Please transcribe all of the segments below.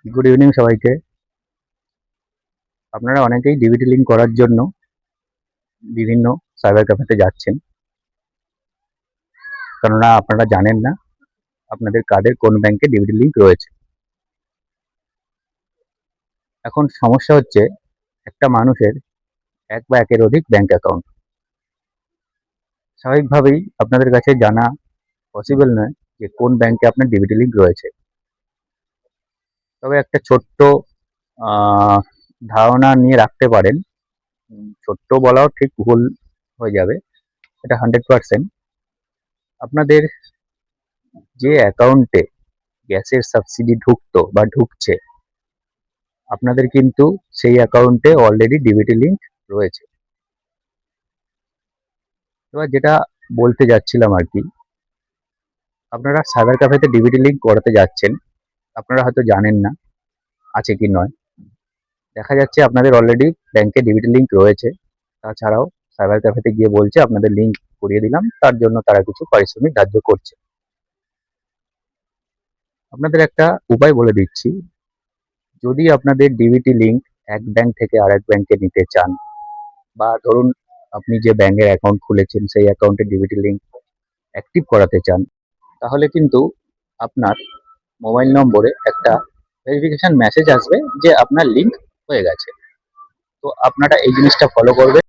Good evening সবাইকে। আপনারা অনেকেই ডিবিটি লিঙ্ক করার জন্য বিভিন্ন সাইবার ক্যাফেতে যাচ্ছেন, কেননা আপনারা জানেন না আপনাদের কার্ডের কোন ব্যাংকে ডিবিটি লিঙ্ক রয়েছে। এখন সমস্যা হচ্ছে, একটা মানুষের এক বা একের অধিক ব্যাংক অ্যাকাউন্ট। স্বাভাবিকভাবেই আপনাদের কাছে জানা পসিবল নয় যে কোন ব্যাংকে আপনার ডিবিটি লিঙ্ক রয়েছে। তবে একটা ছোট্ট ধারণা নিয়ে রাখতে পারেন। ছোট্ট বলাও ঠিক ভুল হয়ে যাবে, এটা 100%। আপনাদের যে অ্যাকাউন্টে গ্যাসের সাবসিডি ঢুকতো বা ঢুকছে, আপনাদের কিন্তু সেই অ্যাকাউন্টে অলরেডি ডিবিটি লিঙ্ক রয়েছে। এবার যেটা বলতে যাচ্ছিলাম আর কি, আপনারা সাইবার ক্যাফেতে ডিবিটি লিঙ্ক করাতে যাচ্ছেন, আপনারা হয়তো জানেন না আছে কি নয়। দেখা যাচ্ছে আপনাদের অলরেডি ব্যাংকে ডিবিটি লিঙ্ক রয়েছে, তাছাড়াও সাইবার ক্যাফেতে গিয়ে বলছে আপনাদের লিঙ্ক করিয়ে দিলাম, তার জন্য তারা কিছু পারিশ্রমিক ধার্য করছে। আপনাদের একটা উপায় বলে দিচ্ছি, যদি আপনাদের ডিবিটি লিঙ্ক এক ব্যাংক থেকে আরেক ব্যাংকে নিতে চান, বা ধরুন আপনি যে ব্যাংকের অ্যাকাউন্ট খুলেছেন সেই অ্যাকাউন্টে ডিবিটি লিঙ্ক অ্যাক্টিভ করাতে চান, তাহলে কিন্তু আপনার মোবাইল নম্বরে একটা ভেরিফিকেশন মেসেজ আসবে যে আপনার লিঙ্ক হয়ে গেছে। তো আপনারা এই জিনিসটা ফলো করবেন।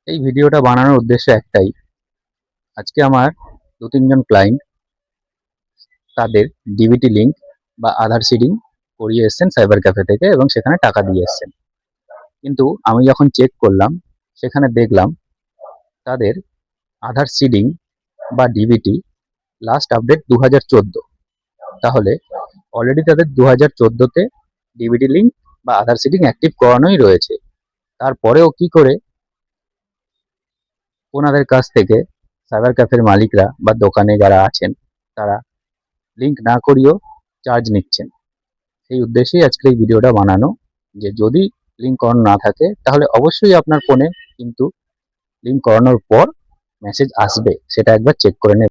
এই ভিডিওটা বানানোর উদ্দেশ্য একটাই, আজকে আমার 2-3 জন ক্লায়েন্ট তাদের ডিবিটি লিঙ্ক বা আধার সিডিং করিয়ে এসছেন সাইবার ক্যাফে থেকে, এবং সেখানে টাকা দিয়ে এসছেন। কিন্তু আমি যখন চেক করলাম, সেখানে দেখলাম তাদের আধার সিডিং বা ডিবিটি লাস্ট আপডেট 2014। তাহলে অলরেডি তাদের 2014তে ডিবিটি লিঙ্ক বা আধার সিডিং অ্যাক্টিভ করানোই রয়েছে। তারপরেও কি করে ওনাদের কাছ থেকে সাইবার ক্যাফের মালিকরা বা দোকানে যারা আছেন তারা লিঙ্ক না করিয়েও চার্জ নিচ্ছেন। সেই উদ্দেশ্যেই আজকের এই ভিডিওটা বানানো, যে যদি লিঙ্ক করানো না থাকে তাহলে অবশ্যই আপনার ফোনে কিন্তু লিঙ্ক করানোর পর মেসেজ আসবে, সেটা একবার চেক করে নেবেন।